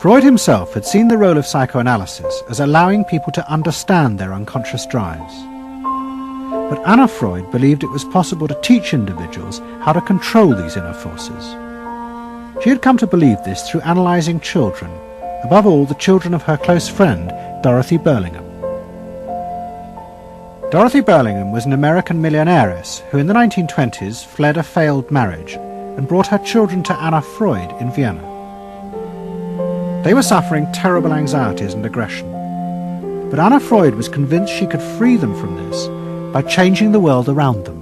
Freud himself had seen the role of psychoanalysis as allowing people to understand their unconscious drives. But Anna Freud believed it was possible to teach individuals how to control these inner forces. She had come to believe this through analysing children, above all the children of her close friend, Dorothy Burlingham. Dorothy Burlingham was an American millionairess who in the 1920s fled a failed marriage and brought her children to Anna Freud in Vienna. They were suffering terrible anxieties and aggression, but Anna Freud was convinced she could free them from this by changing the world around them.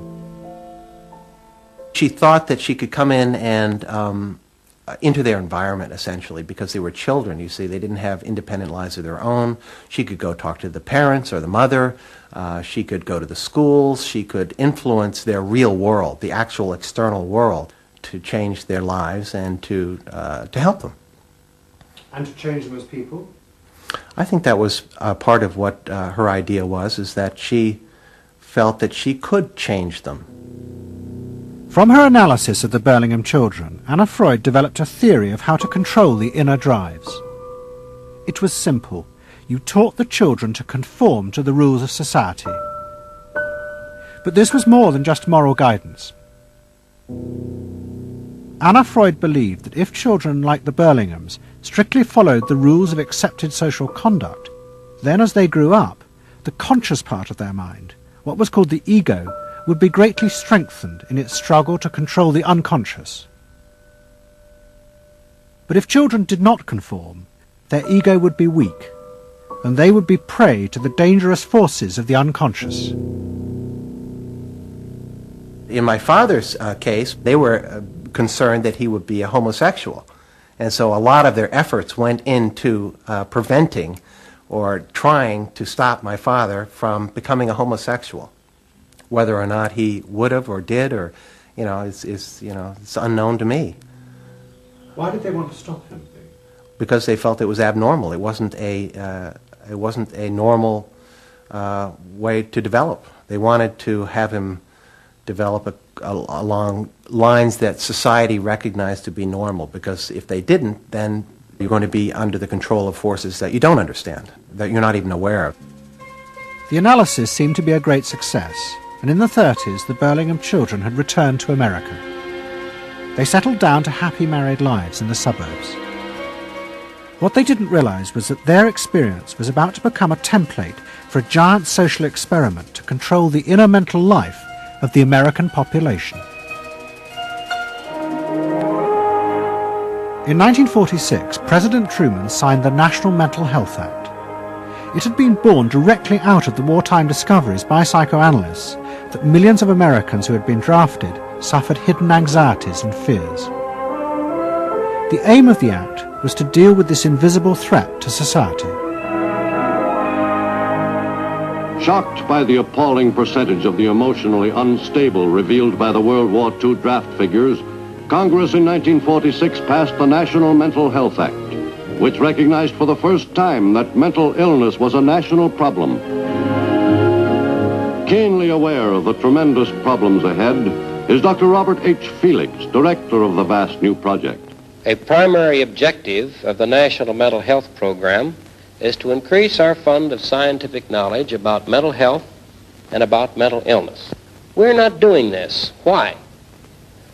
She thought that she could come in and into their environment, essentially, because they were children, you see. They didn't have independent lives of their own. She could go talk to the parents or the mother. She could go to the schools. She could influence their real world, the actual external world, to change their lives and to help them. And to change them as people? I think that was part of what her idea was, is that she felt that she could change them. From her analysis of the Burlingham children, Anna Freud developed a theory of how to control the inner drives. It was simple. You taught the children to conform to the rules of society. But this was more than just moral guidance. Anna Freud believed that if children like the Burlinghams strictly followed the rules of accepted social conduct, then as they grew up, the conscious part of their mind, what was called the ego, would be greatly strengthened in its struggle to control the unconscious. But if children did not conform, their ego would be weak, and they would be prey to the dangerous forces of the unconscious. In my father's case, they were concerned that he would be a homosexual, and so a lot of their efforts went into preventing or trying to stop my father from becoming a homosexual. Whether or not he would have or did, or it's unknown to me. Why did they want to stop him? Because they felt it was abnormal. It wasn't a normal way to develop. They wanted to have him develop along lines that society recognized to be normal. Because if they didn't, then you're going to be under the control of forces that you don't understand, that you're not even aware of. The analysis seemed to be a great success. And in the 30s, the Burlingham children had returned to America. They settled down to happy married lives in the suburbs. What they didn't realize was that their experience was about to become a template for a giant social experiment to control the inner mental life of the American population. In 1946, President Truman signed the National Mental Health Act. It had been born directly out of the wartime discoveries by psychoanalysts that millions of Americans who had been drafted suffered hidden anxieties and fears. The aim of the act was to deal with this invisible threat to society. Shocked by the appalling percentage of the emotionally unstable revealed by the World War II draft figures, Congress in 1946 passed the National Mental Health Act, which recognized for the first time that mental illness was a national problem. Keenly aware of the tremendous problems ahead is Dr. Robert H. Felix, director of the vast new project. A primary objective of the National Mental Health Program is to increase our fund of scientific knowledge about mental health and about mental illness. We're not doing this. Why?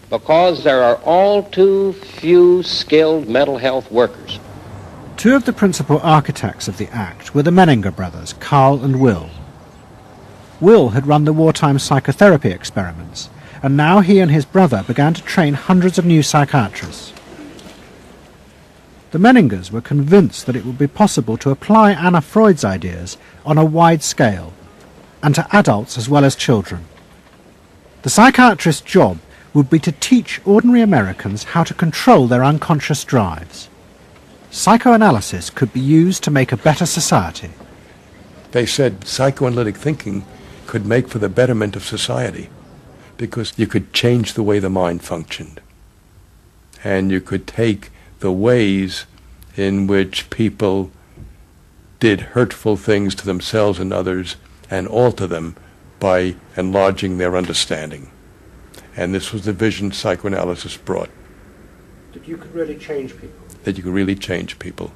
Because there are all too few skilled mental health workers. Two of the principal architects of the Act were the Menninger brothers, Carl and Will. Will had run the wartime psychotherapy experiments, and now he and his brother began to train hundreds of new psychiatrists. The Menningers were convinced that it would be possible to apply Anna Freud's ideas on a wide scale, and to adults as well as children. The psychiatrist's job would be to teach ordinary Americans how to control their unconscious drives. Psychoanalysis could be used to make a better society. They said psychoanalytic thinking could make for the betterment of society because you could change the way the mind functioned. And you could take the ways in which people did hurtful things to themselves and others and alter them by enlarging their understanding. And this was the vision psychoanalysis brought. That you could really change people? that you could really change people.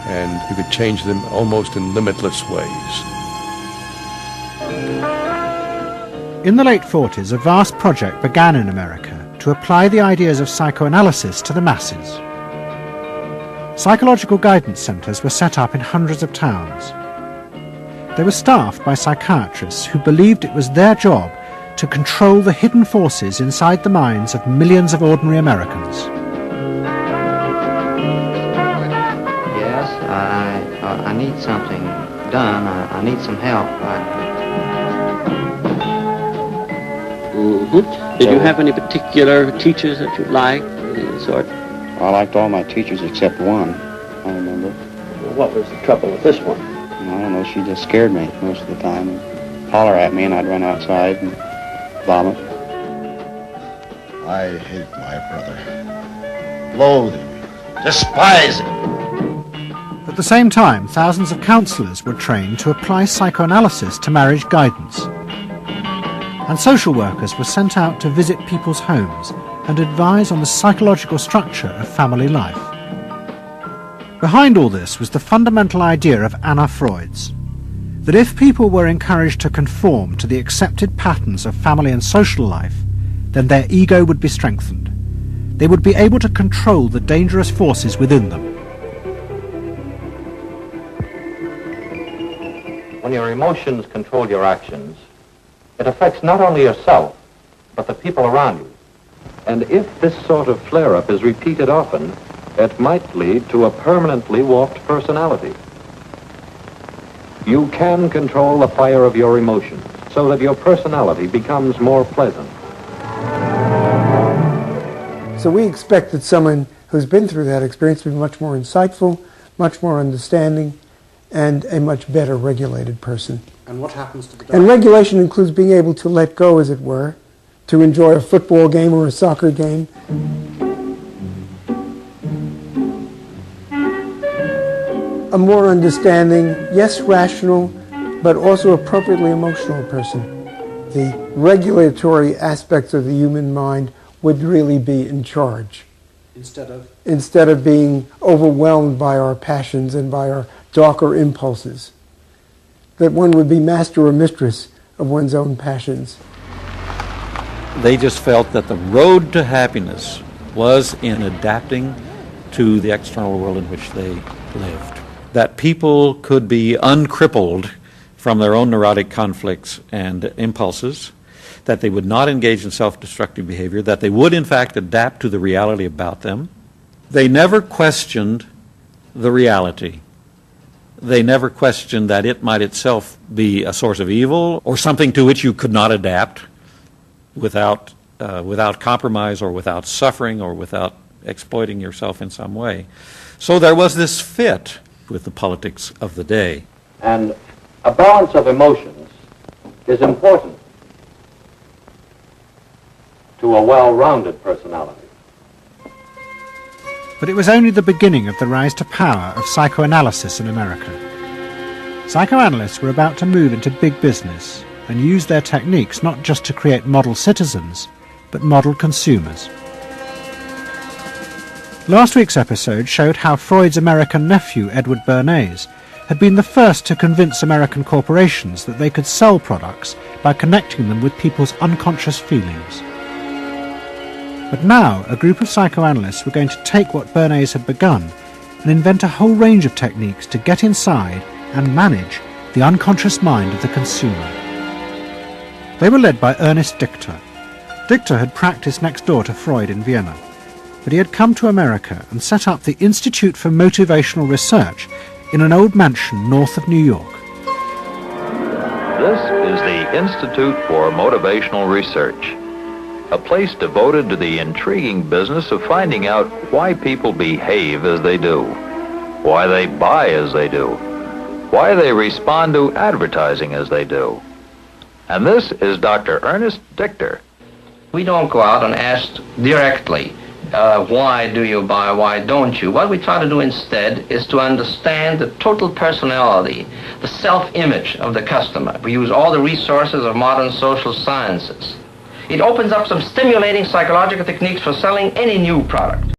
And you could change them almost in limitless ways. In the late 40s, a vast project began in America to apply the ideas of psychoanalysis to the masses. Psychological guidance centres were set up in hundreds of towns. They were staffed by psychiatrists who believed it was their job to control the hidden forces inside the minds of millions of ordinary Americans. Yes, I need something done. I need some help. Did you have any particular teachers that you liked, any sort? I liked all my teachers except one, I remember. Well, what was the trouble with this one? I don't know, she just scared me most of the time. And holler at me and I'd run outside and vomit. I hate my brother. Loathe him. Despise him. At the same time, thousands of counsellors were trained to apply psychoanalysis to marriage guidance. And social workers were sent out to visit people's homes and advise on the psychological structure of family life. Behind all this was the fundamental idea of Anna Freud's, that if people were encouraged to conform to the accepted patterns of family and social life, then their ego would be strengthened. They would be able to control the dangerous forces within them. When your emotions control your actions, it affects not only yourself, but the people around you. And if this sort of flare-up is repeated often, it might lead to a permanently warped personality. You can control the fire of your emotions so that your personality becomes more pleasant. So we expect that someone who's been through that experience to be much more insightful, much more understanding, and a much better regulated person. And what happens to the And regulation includes being able to let go, as it were, to enjoy a football game or a soccer game. A more understanding, yes, rational, but also appropriately emotional person. The regulatory aspects of the human mind would really be in charge. Instead of being overwhelmed by our passions and by our darker impulses. That one would be master or mistress of one's own passions. They just felt that the road to happiness was in adapting to the external world in which they lived. That people could be uncrippled from their own neurotic conflicts and impulses, that they would not engage in self-destructive behavior, that they would in fact adapt to the reality about them. They never questioned the reality. They never questioned that it might itself be a source of evil or something to which you could not adapt without compromise or without suffering or without exploiting yourself in some way. So there was this fit with the politics of the day. And a balance of emotions is important to a well-rounded personality. But it was only the beginning of the rise to power of psychoanalysis in America. Psychoanalysts were about to move into big business and use their techniques not just to create model citizens, but model consumers. Last week's episode showed how Freud's American nephew, Edward Bernays, had been the first to convince American corporations that they could sell products by connecting them with people's unconscious feelings. But now, a group of psychoanalysts were going to take what Bernays had begun and invent a whole range of techniques to get inside and manage the unconscious mind of the consumer. They were led by Ernest Dichter. Dichter had practiced next door to Freud in Vienna, but he had come to America and set up the Institute for Motivational Research in an old mansion north of New York. This is the Institute for Motivational Research, a place devoted to the intriguing business of finding out why people behave as they do, why they buy as they do, why they respond to advertising as they do. And this is Dr. Ernest Dichter. We don't go out and ask directly, why do you buy, why don't you? What we try to do instead is to understand the total personality, the self-image of the customer. We use all the resources of modern social sciences. It opens up some stimulating psychological techniques for selling any new product.